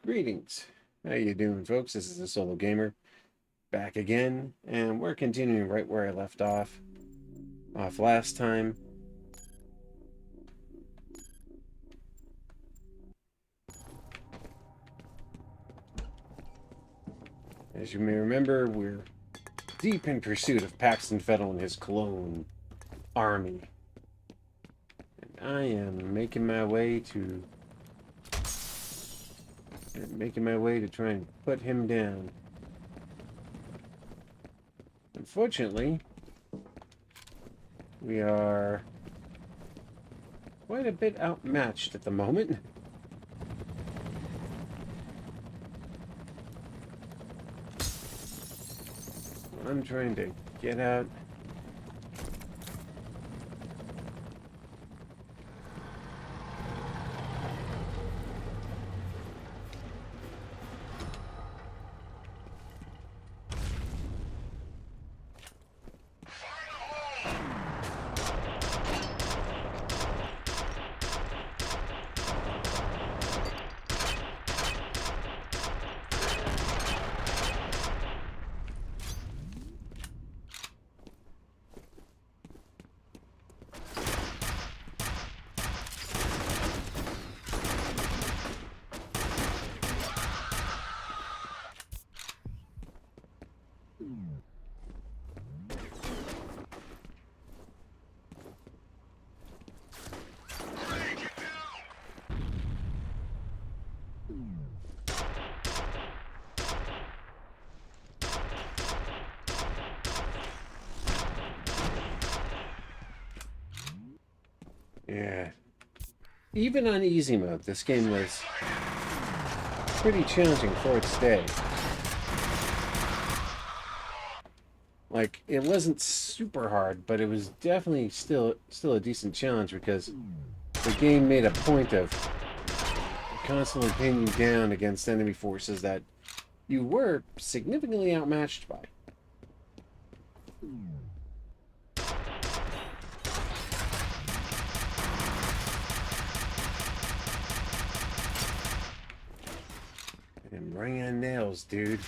Greetings. How you doing, folks? This is the Solo Gamer back again, and we're continuing right where I left off last time. As you may remember, we're deep in pursuit of Paxton Fettel and his clone army. And I am making my way to try and put him down. Unfortunately, we are quite a bit outmatched at the moment. I'm trying to get out. Yeah. Even on easy mode, this game was pretty challenging for its day. Like, it wasn't super hard, but it was definitely still a decent challenge because the game made a point of constantly pinning you down against enemy forces that you were significantly outmatched by. And running on nails, dude.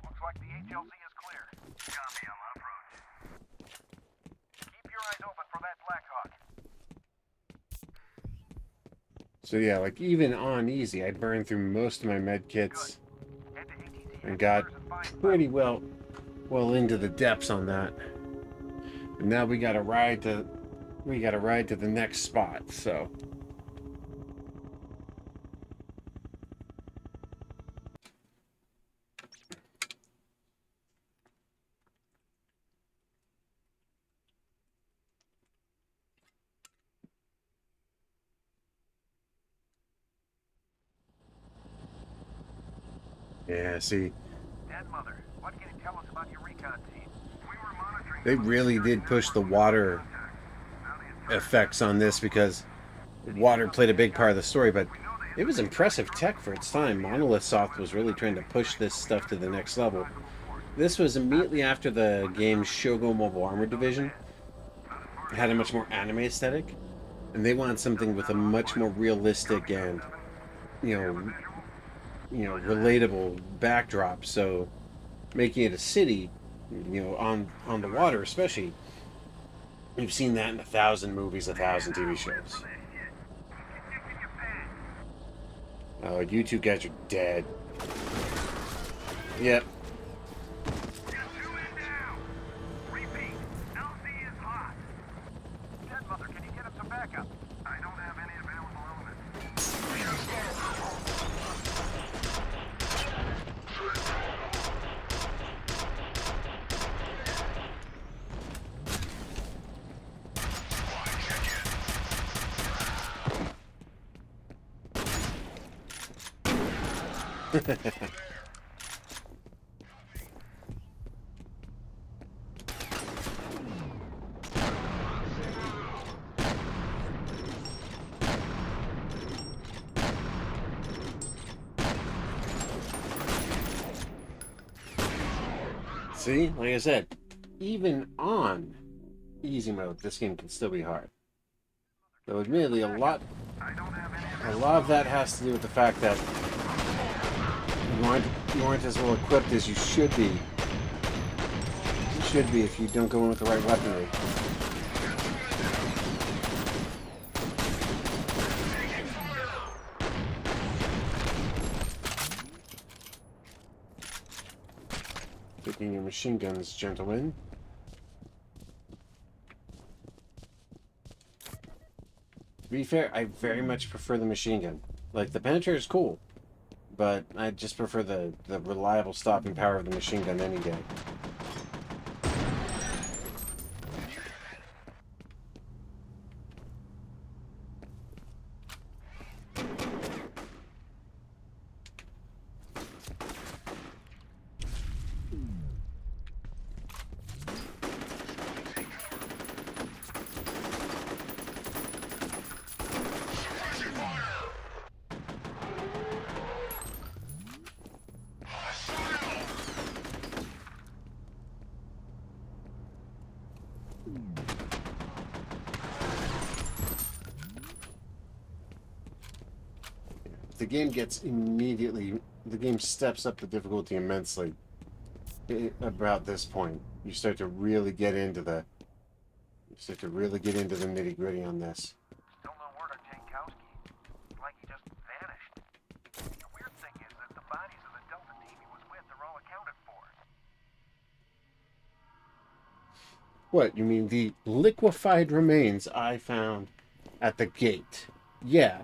Looks like the HLC is clear. Copy, I'm on approach. Keep your eyes open for that Blackhawk. So yeah, like even on easy, I burned through most of my med kits and got pretty well into the depths on that. And now we got to ride to the next spot. So yeah, see, Dead Mother, what can you tell us about your recon team? We were monitoring they really did push the water effects on this because water played a big part of the story, but it was impressive tech for its time. Monolith Soft was really trying to push this stuff to the next level. This was immediately after the game's Shogo Mobile Armor Division. It had a much more anime aesthetic, and they wanted something with a much more realistic and you know relatable backdrop. So making it a city, on the water especially, you've seen that in 1,000 movies, 1,000 TV shows. Oh, you two guys are dead. Yep. Dead Mother, can you get us some backup? I don't have any available elements. See, like I said, even on easy mode, this game can still be hard. Though admittedly, a lot of that has to do with the fact that you aren't as well equipped as you should be. You should be if you don't go in with the right weaponry. Taking your machine guns, gentlemen. To be fair, I very much prefer the machine gun. Like, the penetrator is cool, but I just prefer the reliable stopping power of the machine gun any day. The game steps up the difficulty immensely about this point. You start to really get into the nitty gritty on this. Still no word on Jankowski. It's like he just vanished. The weird thing is that the bodies of the Delta team he was with are all accounted for. What, you mean the liquefied remains I found at the gate? Yeah,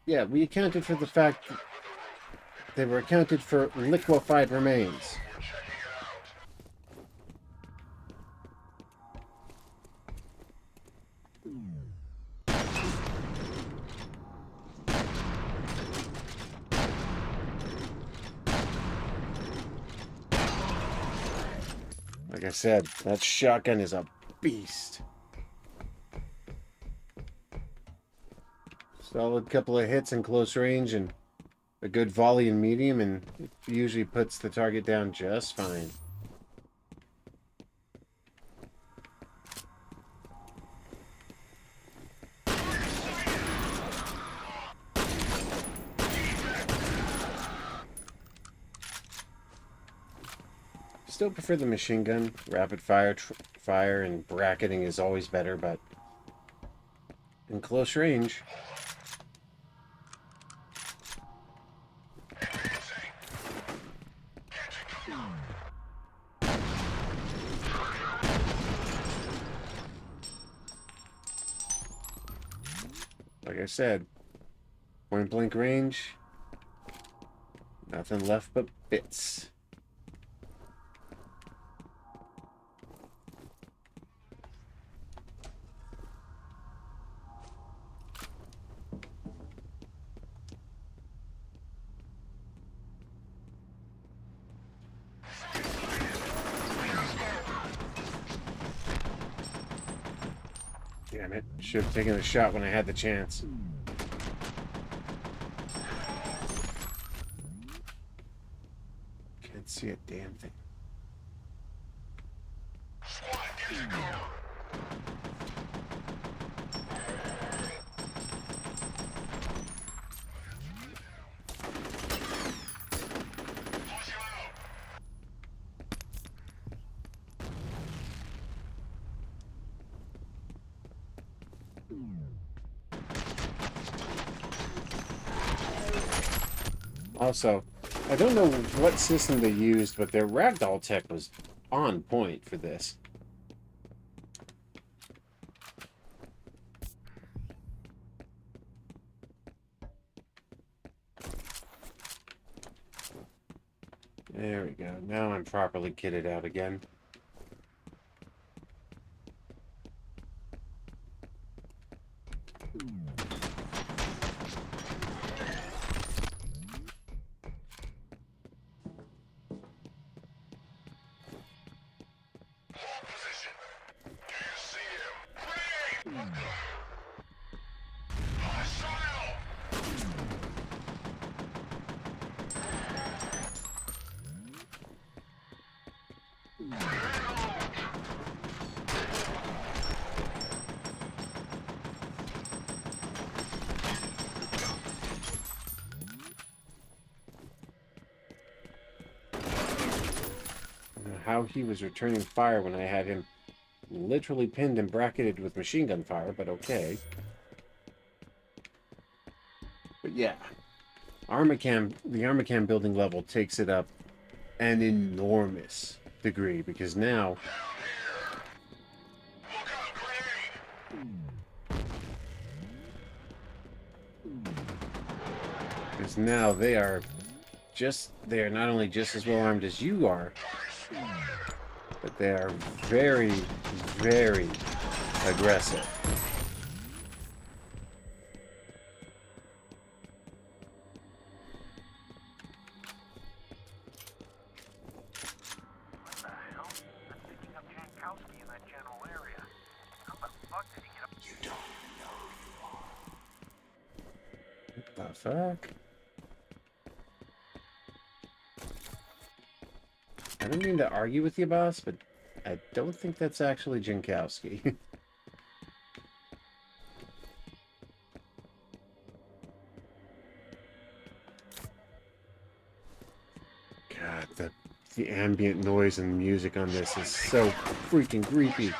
yeah, we accounted for the fact that they were accounted for liquefied remains. Like I said, that shotgun is a beast. Solid couple of hits in close range and a good volley in medium, and it usually puts the target down just fine. Still prefer the machine gun. Rapid fire and bracketing is always better, but in close range, like I said, point blank range, nothing left but bits. Damn it. Should have taken a shot when I had the chance. Can't see a damn thing. Also, I don't know what system they used, but their ragdoll tech was on point for this. There we go. Now I'm properly kitted out again. How he was returning fire when I had him literally pinned and bracketed with machine gun fire, but okay. But yeah, the Armacam building level takes it up an enormous degree because now they are not only just as well armed as you are, but they are very, very aggressive. What the hell? I'm picking up Jankowski in that general area. How the fuck did he get up? You don't know. What the fuck? I don't mean to argue with you, boss, but I don't think that's actually Jankowski. God, the ambient noise and music on this is so freaking creepy.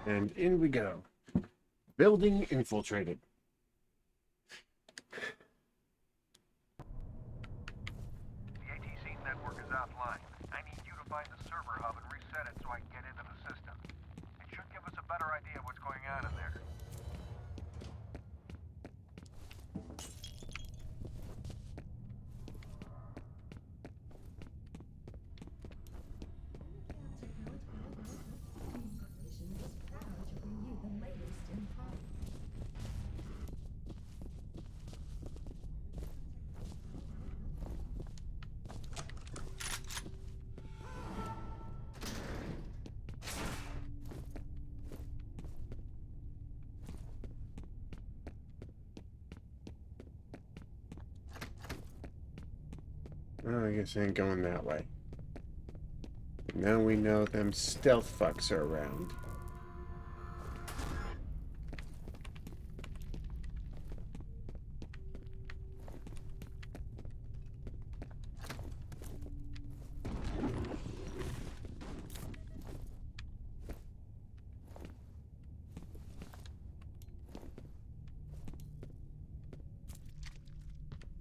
And in we go. Building infiltrated. The ATC network is offline. I need you to find the server hub and reset it so I can get into the system. It should give us a better idea of what's going on in there. Oh, I guess I ain't going that way. Now we know them stealth fucks are around.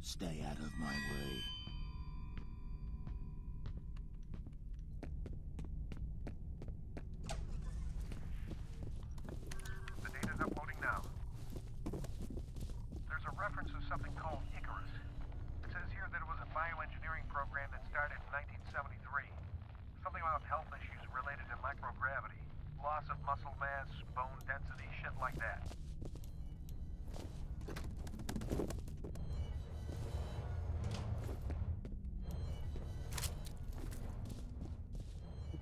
Stay out of my way. The data's uploading now. There's a reference to something called Icarus. It says here that it was a bioengineering program that started in 1973. Something about health issues related to microgravity. Loss of muscle mass, bone density, shit like that.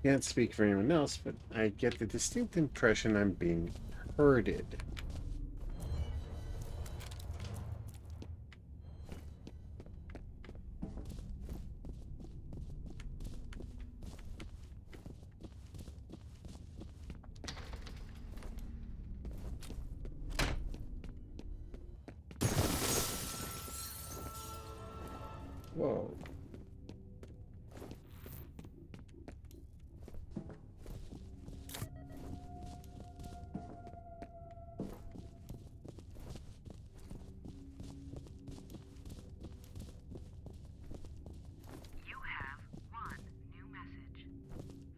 Can't speak for anyone else, but I get the distinct impression I'm being herded. Whoa. You have one new message.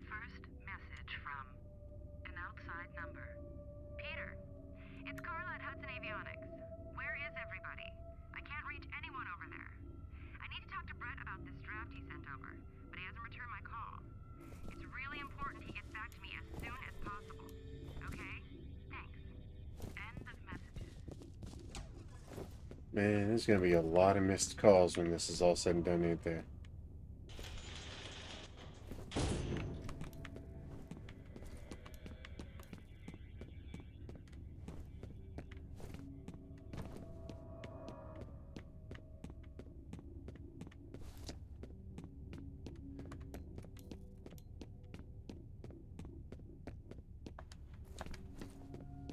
First message from an outside number. Peter, it's Carla at Hudson Avionics. Where is everybody? I can't reach anyone over there. I need to talk to Brett about this draft he sent over, but he hasn't returned my call. It's really important he gets back to me as soon as possible. Okay? Thanks. End of messages. Man, there's gonna be a lot of missed calls when this is all said and done right there.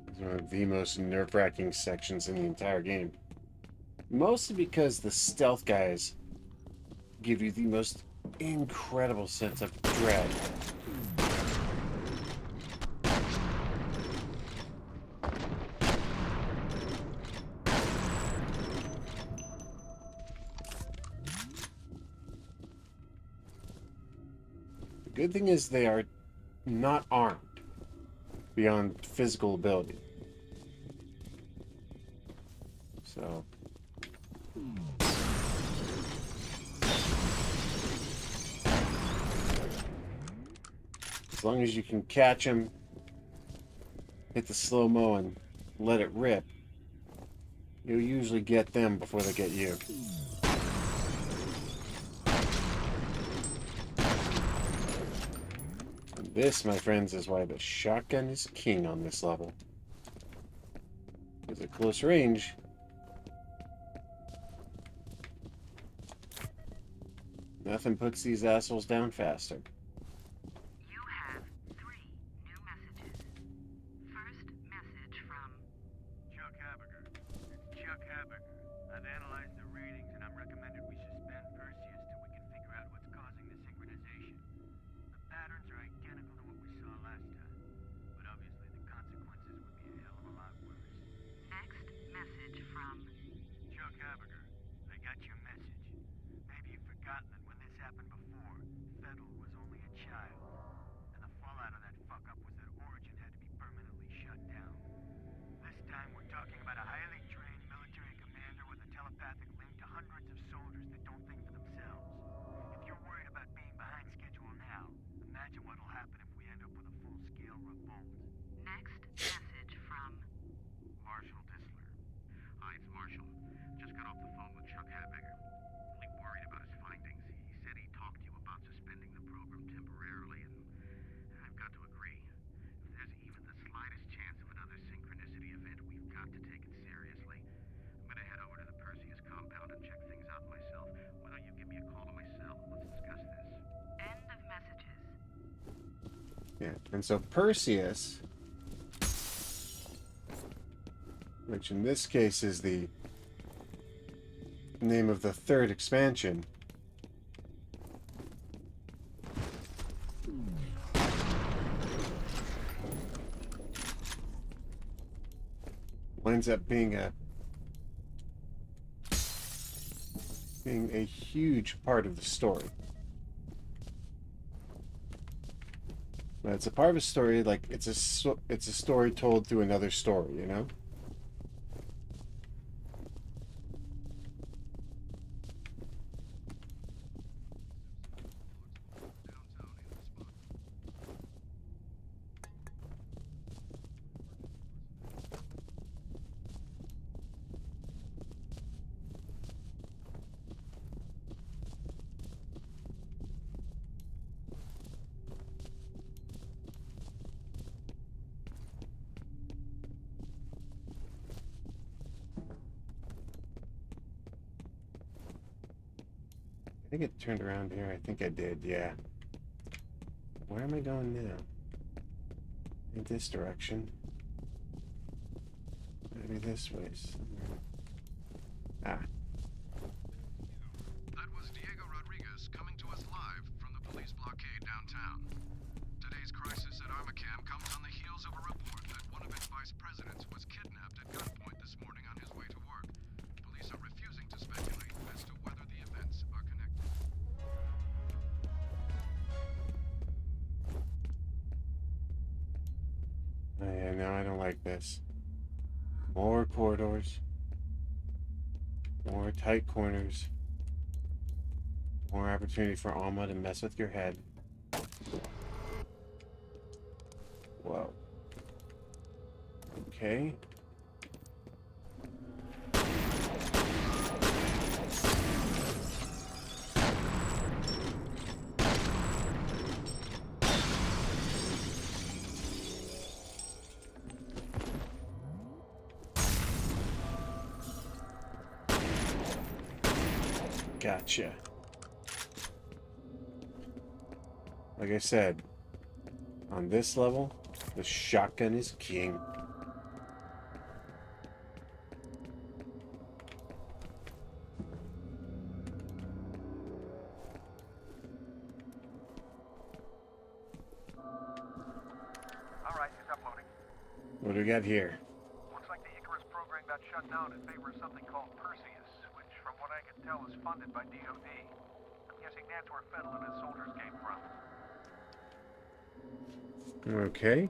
It's one of the most nerve-wracking sections in the entire game. Mostly because the stealth guys give you the most incredible sense of dread. The good thing is they are not armed beyond physical ability. So as long as you can catch them, hit the slow-mo and let it rip, you'll usually get them before they get you. And this, my friends, is why the shotgun is king on this level. Because at close range, nothing puts these assholes down faster. You have 3 new messages. First message from Chuck Haberger. It's Chuck Haberger. I've analyzed the readings and I'm recommended we suspend Perseus till we can figure out what's causing the synchronization. The patterns are identical to what we saw last time, but obviously the consequences would be a hell of a lot worse. next message from Chuck Haberger, I got your message. Maybe you've forgotten that when this happened before, Fettel was only a child. And the fallout of that fuck-up was that Origin had to be permanently shut down. This time we're talking about a highly trained military commander with a telepathic link to hundreds of soldiers that don't think for themselves. If you're worried about being behind schedule now, imagine what'll happen if we end up with a full-scale revolt. next message from Marshal Disler. Hi, it's Marshall. Just got off the phone with Chuck Haberger. Really worried about his findings. He said he talked to you about suspending the program temporarily, and I've got to agree. If there's even the slightest chance of another synchronicity event, we've got to take it seriously. I'm gonna head over to the Perseus compound and check things out myself. Why don't you give me a call on my cell and let's discuss this? end of messages. Yeah, and so Perseus, which in this case is the name of the third expansion, winds up being a huge part of the story. But it's a part of a story, like it's a story told through another story, you know? I think it turned around here. I think I did, yeah. Where am I going now? In this direction. Maybe this way somewhere. Ah. That was cam comes on the heels of a report that one of its vice presidents was kidnapped at gunpoint this morning on his way to work. Police are refusing to speculate as to whether the events are connected. Yeah, no, I don't like this. More corridors. More tight corners. More opportunity for Alma to mess with your head. Whoa. Okay. Gotcha. Like I said, on this level, the shotgun is king. All right, he's uploading. What do we got here? Looks like the Icarus program got shut down in favor of something called Perseus, which, from what I can tell, is funded by DOD. I'm guessing that's where Fettel and his soldiers came from. Okay.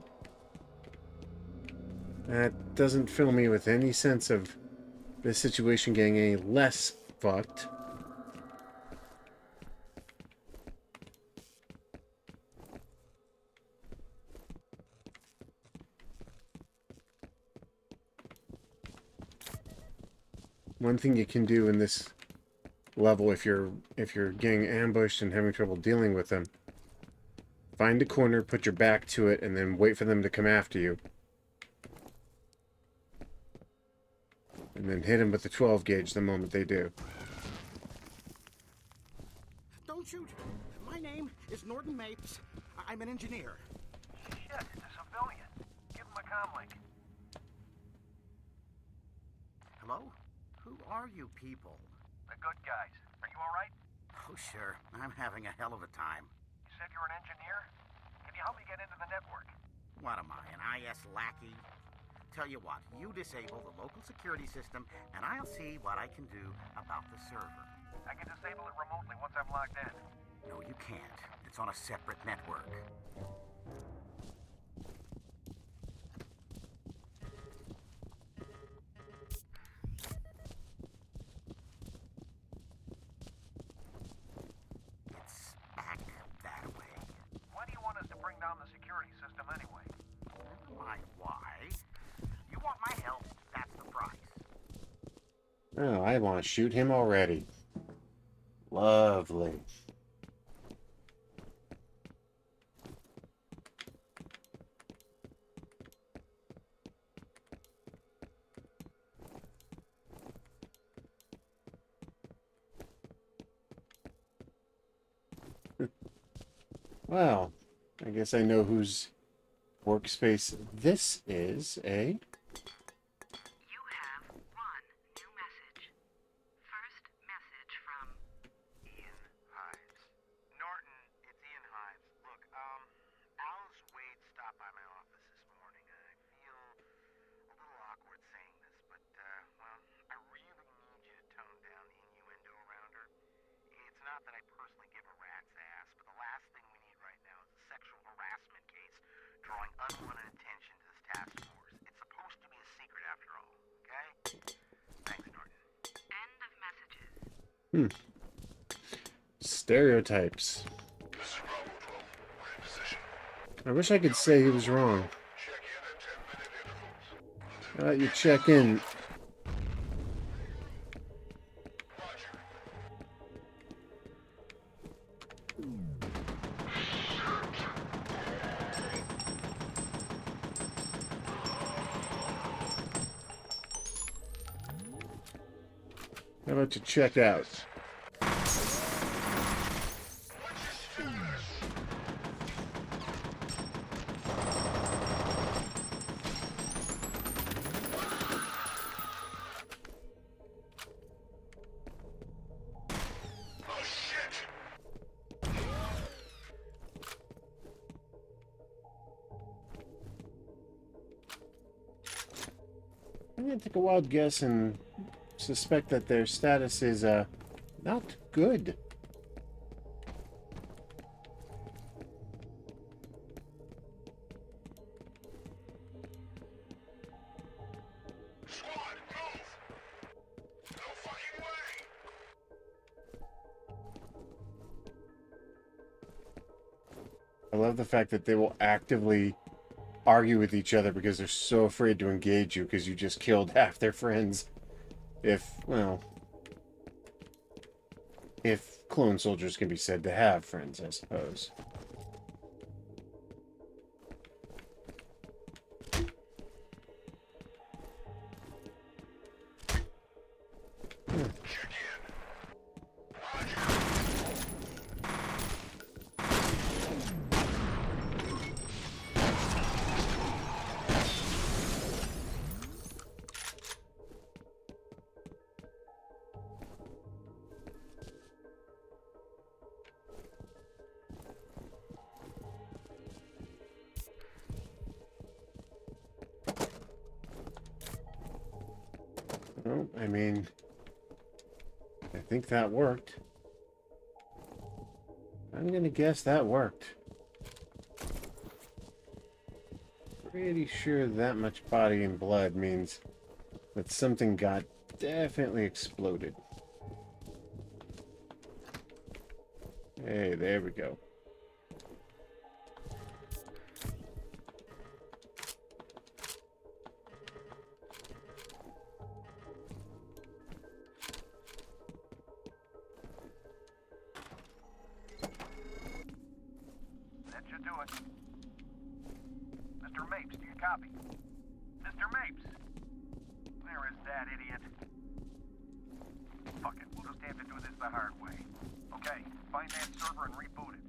That doesn't fill me with any sense of this situation getting any less fucked. One thing you can do in this level if you're getting ambushed and having trouble dealing with them, find a corner, put your back to it, and then wait for them to come after you. And then hit them with the 12 gauge the moment they do. Don't shoot. My name is Norton Mapes. I'm an engineer. Shit, it's a civilian. Give him a comlink. Hello? Who are you people? The good guys. Are you all right? Oh, sure. I'm having a hell of a time. You said you're an engineer? Can you help me get into the network? What am I, an IS lackey? Tell you what, you disable the local security system, and I'll see what I can do about the server. I can disable it remotely once I'm logged in. No, you can't. It's on a separate network. It's back that way. Why do you want us to bring down the security system anyway? My why? You want my help, that's the price. Oh, I want to shoot him already. Lovely. Well, I guess I know whose workspace this is, eh? You have one new message. First message from Ian Hives. Norton, it's Ian Hives. Look, Alice Wade stopped by my office this morning. I feel a little awkward saying this, but, well, I really need you to tone down the innuendo around her. It's not that I personally give a rat's ass, but the last thing we need right now is a sexual harassment case drawing unwanted attention to this task force. It's supposed to be a secret after all, okay? Thanks, Norton. end of messages. Stereotypes. I wish I could say he was wrong. How about you check in? How about you check out? gonna take a wild guess and suspect that their status is not good. Squad, move! No fucking way! I love the fact that they will actively argue with each other because they're so afraid to engage you because you just killed half their friends. If clone soldiers can be said to have friends, I suppose. Check in. Roger. Well, I mean, I think that worked. I'm gonna guess that worked. Pretty sure that much body and blood means that something got definitely exploded. Hey, there we go. That should do it. Mr. Mapes, do you copy? Mr. Mapes! Where is that idiot? Fuck it, we'll just have to do this the hard way. Okay, find that server and reboot it.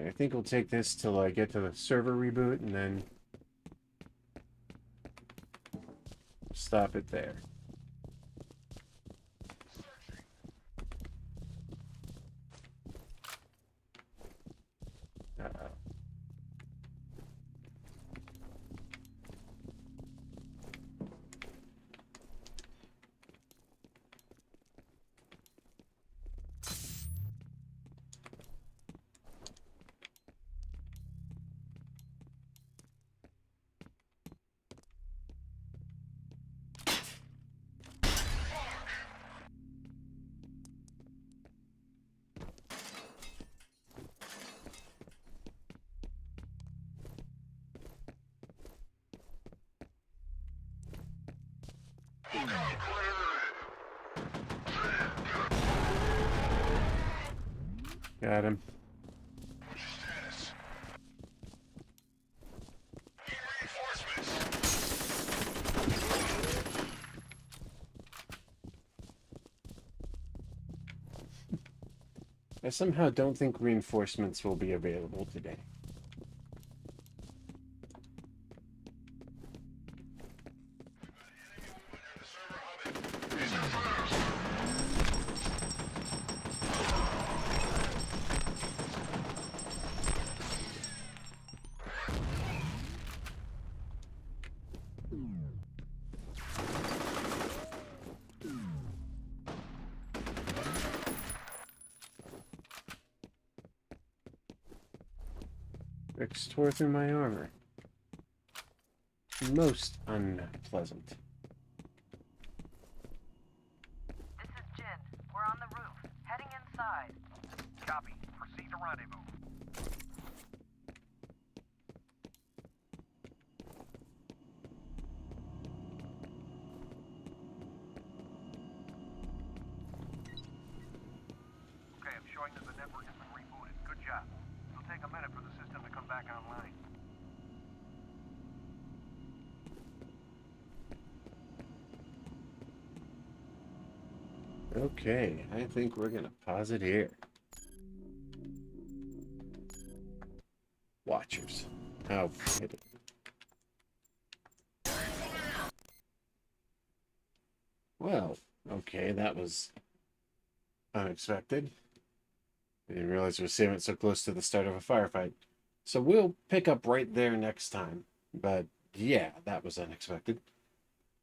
I think we'll take this till I get to the server reboot and then stop it there. Uh-oh. Got him. What's your status? Need reinforcements. I somehow don't think reinforcements will be available today. Bricks tore through my armor. Most unpleasant. This is Jin. We're on the roof, heading inside. Copy. Proceed to rendezvous. Okay, I'm showing that the network has been rebooted. Good job. It'll take a minute for the system to come back online. Okay, I think we're gonna pause it here. Watchers. How fitting. Well, okay, that was unexpected. I didn't realize we were saving it so close to the start of a firefight. So we'll pick up right there next time. But yeah, that was unexpected.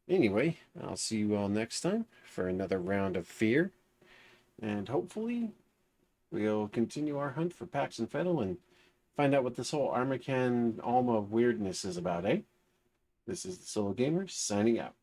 Anyway, I'll see you all next time for another round of fear. And hopefully we'll continue our hunt for Pax and Fennel and find out what this whole Armacan Alma weirdness is about, eh? This is the Solo Gamer signing out.